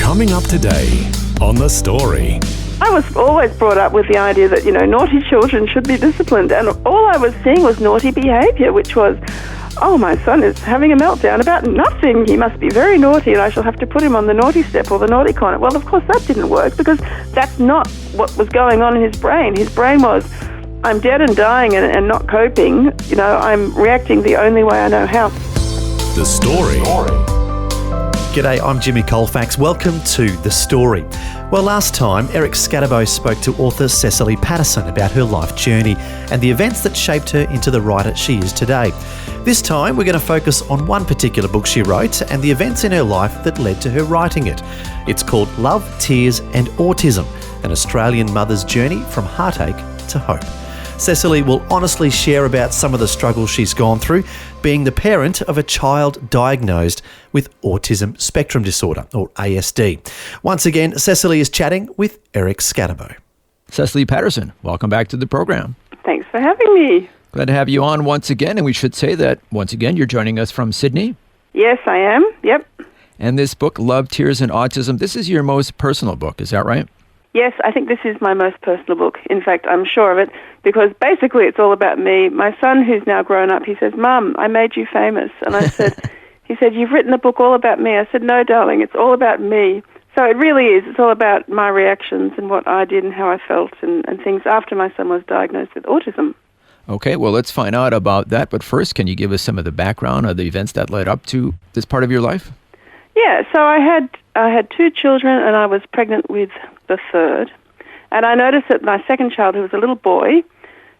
Coming up today on The Story. I was always brought up with the idea that, naughty children should be disciplined, and all I was seeing was naughty behaviour, which was, oh, my son is having a meltdown about nothing. He must be very naughty, and I shall have to put him on the naughty step or the naughty corner. Well, of course, that didn't work, because that's not what was going on in his brain. His brain was, I'm dead and dying and not coping. I'm reacting the only way I know how. The Story. G'day, I'm Jimmy Colefax. Welcome to The Story. Well, last time, Eric Scatterbo spoke to author Cecily Paterson about her life journey and the events that shaped her into the writer she is today. This time, we're going to focus on one particular book she wrote and the events in her life that led to her writing it. It's called Love, Tears and Autism, an Australian mother's journey from heartache to hope. Cecily will honestly share about some of the struggles she's gone through being the parent of a child diagnosed with Autism Spectrum Disorder, or ASD. Once again, Cecily is chatting with Eric Scatterbo. Cecily Paterson, welcome back to the program. Thanks for having me. Glad to have you on once again, and we should say that, once again, you're joining us from Sydney. Yes, I am. Yep. And this book, Love, Tears and Autism, this is your most personal book, is that right? Yes, I think this is my most personal book. In fact, I'm sure of it, because basically it's all about me. My son, who's now grown up, he says, Mum, I made you famous. And I said, he said, you've written a book all about me. I said, no, darling, it's all about me. So it really is. It's all about my reactions and what I did and how I felt and things after my son was diagnosed with autism. Okay, well, let's find out about that. But first, can you give us some of the background or the events that led up to this part of your life? Yeah, so I had two children and I was pregnant with the third. And I noticed that my second child, who was a little boy,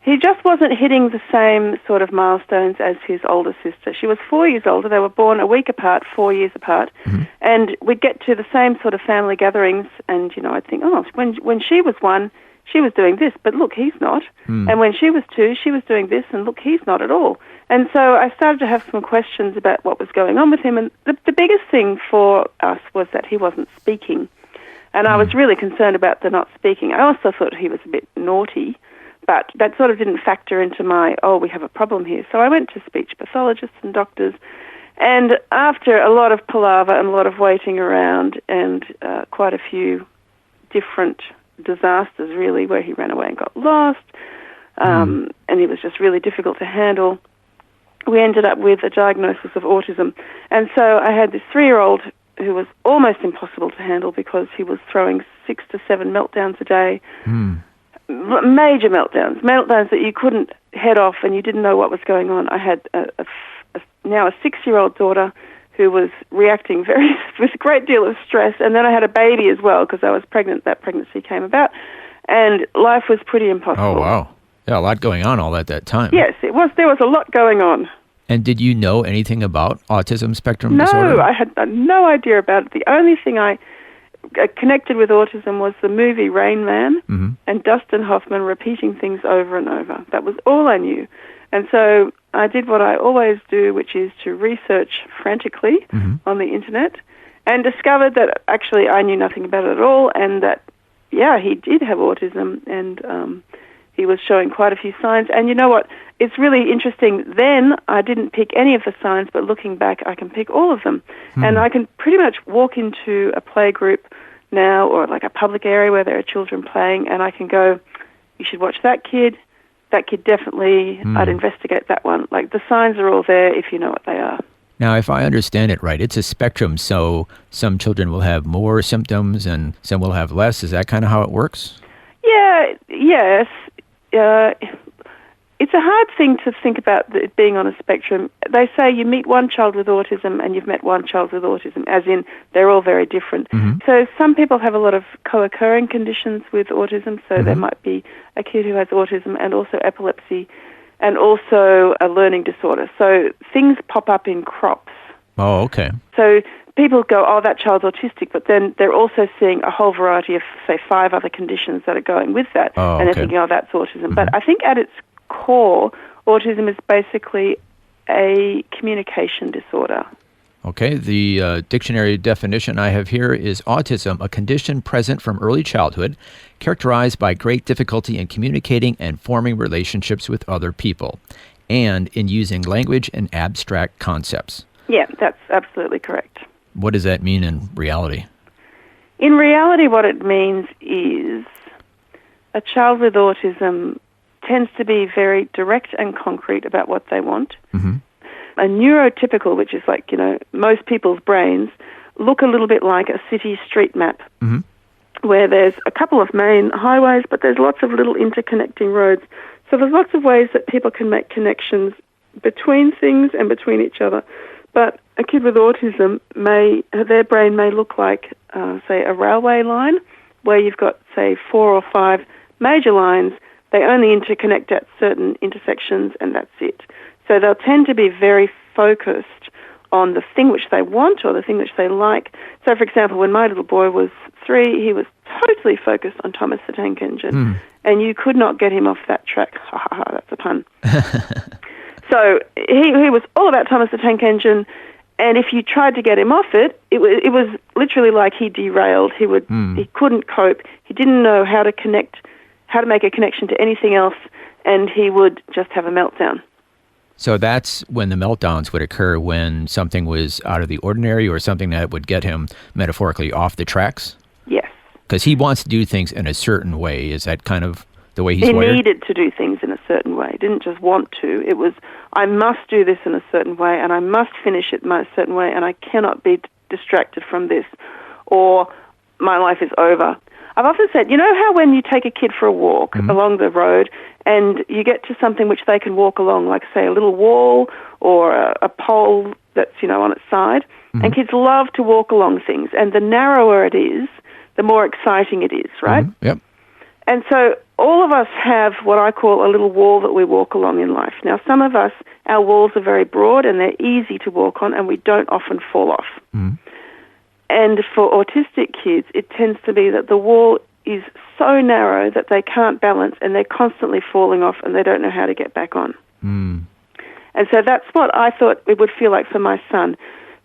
he just wasn't hitting the same sort of milestones as his older sister. She was 4 years older. They were born a week apart, 4 years apart. Mm-hmm. And we'd get to the same sort of family gatherings and, I'd think, oh, when she was one, she was doing this, but look, he's not. Mm. And when she was two, she was doing this, and look, he's not at all. And so I started to have some questions about what was going on with him. And the biggest thing for us was that he wasn't speaking. And I was really concerned about the not speaking. I also thought he was a bit naughty, but that sort of didn't factor into my, we have a problem here. So I went to speech pathologists and doctors. And after a lot of palaver and a lot of waiting around and quite a few different disasters, really, where he ran away and got lost, and he was just really difficult to handle, we ended up with a diagnosis of autism. And so I had this 3-year-old who was almost impossible to handle because he was throwing 6 to 7 meltdowns a day, major meltdowns that you couldn't head off and you didn't know what was going on. I had now a 6-year-old daughter who was reacting with a great deal of stress, and then I had a baby as well because I was pregnant. That pregnancy came about, and life was pretty impossible. Oh, wow. Yeah, a lot going on all at that time. Yes, it was. There was a lot going on. And did you know anything about autism spectrum disorder? No, I had no idea about it. The only thing I connected with autism was the movie Rain Man and Dustin Hoffman repeating things over and over. That was all I knew. And so I did what I always do, which is to research frantically on the internet, and discovered that actually I knew nothing about it at all, and that, he did have autism, and he was showing quite a few signs. And you know what? It's really interesting. Then I didn't pick any of the signs, but looking back, I can pick all of them. And I can pretty much walk into a play group now or like a public area where there are children playing, and I can go, you should watch that kid. That kid definitely, I'd investigate that one. Like, the signs are all there if you know what they are. Now, if I understand it right, it's a spectrum, so some children will have more symptoms and some will have less. Is that kind of how it works? Yes. It's a hard thing to think about it being on a spectrum. They say you meet one child with autism and you've met one child with autism, as in they're all very different. So some people have a lot of co-occurring conditions with autism, so there might be a kid who has autism and also epilepsy and also a learning disorder. So things pop up in crops. Oh, okay. So people go, oh, that child's autistic, but then they're also seeing a whole variety of, say, 5 other conditions that are going with that, and they're thinking, oh, that's autism. But I think at its core, autism is basically a communication disorder. Okay, the dictionary definition I have here is autism, a condition present from early childhood, characterized by great difficulty in communicating and forming relationships with other people, and in using language and abstract concepts. Yeah, that's absolutely correct. What does that mean in reality? In reality, what it means is a child with autism tends to be very direct and concrete about what they want. Mm-hmm. A neurotypical, which is like, most people's brains, look a little bit like a city street map, Mm-hmm. where there's a couple of main highways, but there's lots of little interconnecting roads. So there's lots of ways that people can make connections between things and between each other. But a kid with autism their brain may look like, say, a railway line, where you've got, say, 4 or 5 major lines. They only interconnect at certain intersections, and that's it. So they'll tend to be very focused on the thing which they want or the thing which they like. So, for example, when my little boy was 3, he was totally focused on Thomas the Tank Engine, and you could not get him off that track. Ha ha ha, that's a pun. So he was all about Thomas the Tank Engine, and if you tried to get him off it, it was literally like he derailed. He couldn't cope. He didn't know how to make a connection to anything else, and he would just have a meltdown. So that's when the meltdowns would occur, when something was out of the ordinary or something that would get him metaphorically off the tracks? Yes. Because he wants to do things in a certain way. Is that kind of the way he's He wired? needed to do things in a certain way. He didn't just want to. It was, I must do this in a certain way, and I must finish it in a certain way, and I cannot be distracted from this, or my life is over. I've often said, you know how when you take a kid for a walk along the road and you get to something which they can walk along, like, say, a little wall or a pole that's, on its side, and kids love to walk along things, and the narrower it is, the more exciting it is, right? Yep. And so all of us have what I call a little wall that we walk along in life. Now, some of us, our walls are very broad and they're easy to walk on, and we don't often fall off. And for autistic kids, it tends to be that the wall is so narrow that they can't balance, and they're constantly falling off, and they don't know how to get back on. And so that's what I thought it would feel like for my son,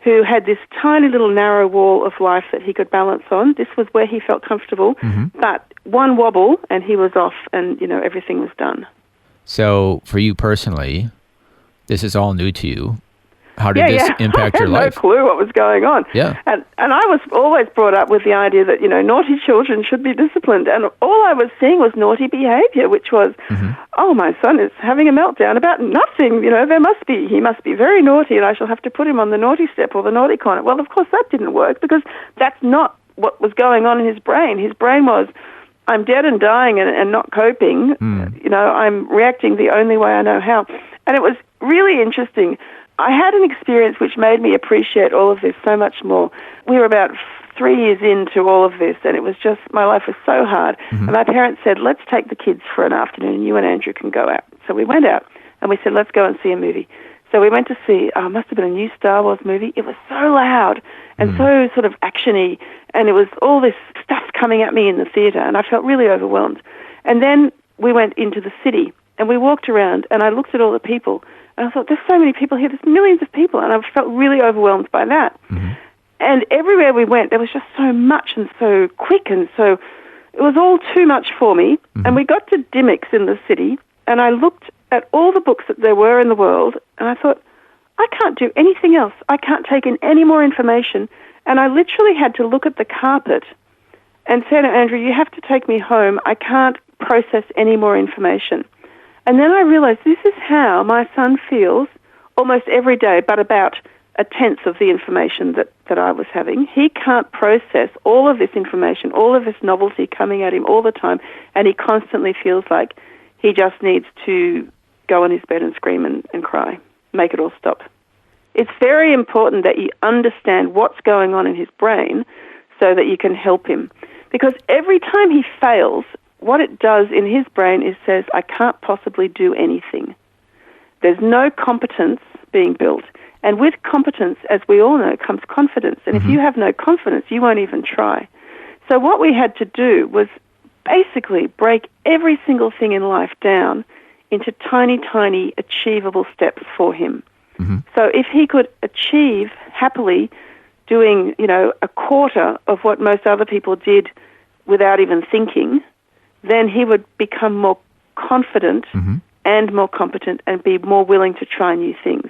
who had this tiny little narrow wall of life that he could balance on. This was where he felt comfortable, but one wobble and he was off, and, everything was done. So for you personally, this is all new to you. How did this impact your life? I had no clue what was going on. Yeah. And I was always brought up with the idea that, naughty children should be disciplined. And all I was seeing was naughty behavior, which was, oh, my son is having a meltdown about nothing. He must be very naughty, and I shall have to put him on the naughty step or the naughty corner. Well, of course, that didn't work, because that's not what was going on in his brain. His brain was, I'm dead and dying and not coping. I'm reacting the only way I know how. And it was really interesting. I had an experience which made me appreciate all of this so much more. We were about 3 years into all of this, and it was just, my life was so hard. And my parents said, let's take the kids for an afternoon, and you and Andrew can go out. So we went out, and we said, let's go and see a movie. So we went to see, must have been a new Star Wars movie. It was so loud and so sort of action-y, and it was all this stuff coming at me in the theatre, and I felt really overwhelmed. And then we went into the city, and we walked around, and I looked at all the people, and I thought, there's so many people here, there's millions of people, and I felt really overwhelmed by that. And everywhere we went, there was just so much and so quick, and so it was all too much for me. And we got to Dimmicks in the city, and I looked at all the books that there were in the world, and I thought, I can't do anything else. I can't take in any more information. And I literally had to look at the carpet and say to Andrew, you have to take me home. I can't process any more information. And then I realized this is how my son feels almost every day, but about a tenth of the information that I was having. He can't process all of this information, all of this novelty coming at him all the time, and he constantly feels like he just needs to go on his bed and scream and cry, make it all stop. It's very important that you understand what's going on in his brain so that you can help him. Because every time he fails, what it does in his brain is says, I can't possibly do anything. There's no competence being built. And with competence, as we all know, comes confidence. And if you have no confidence, you won't even try. So what we had to do was basically break every single thing in life down into tiny, tiny, achievable steps for him. So if he could achieve happily doing, a quarter of what most other people did without even thinking, then he would become more confident and more competent and be more willing to try new things.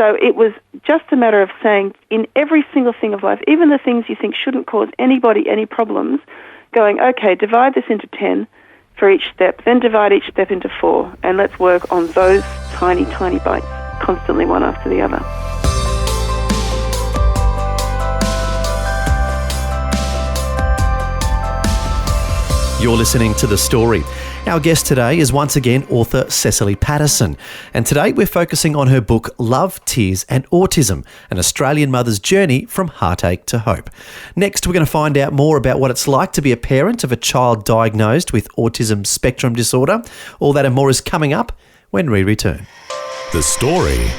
So it was just a matter of saying, in every single thing of life, even the things you think shouldn't cause anybody any problems, going, okay, divide this into 10 for each step, then divide each step into 4, and let's work on those tiny, tiny bites, constantly one after the other. You're listening to The Story. Our guest today is once again author Cecily Paterson, and today we're focusing on her book Love, Tears and Autism, an Australian mother's journey from heartache to hope. Next, we're going to find out more about what it's like to be a parent of a child diagnosed with Autism Spectrum Disorder. All that and more is coming up when we return. The Story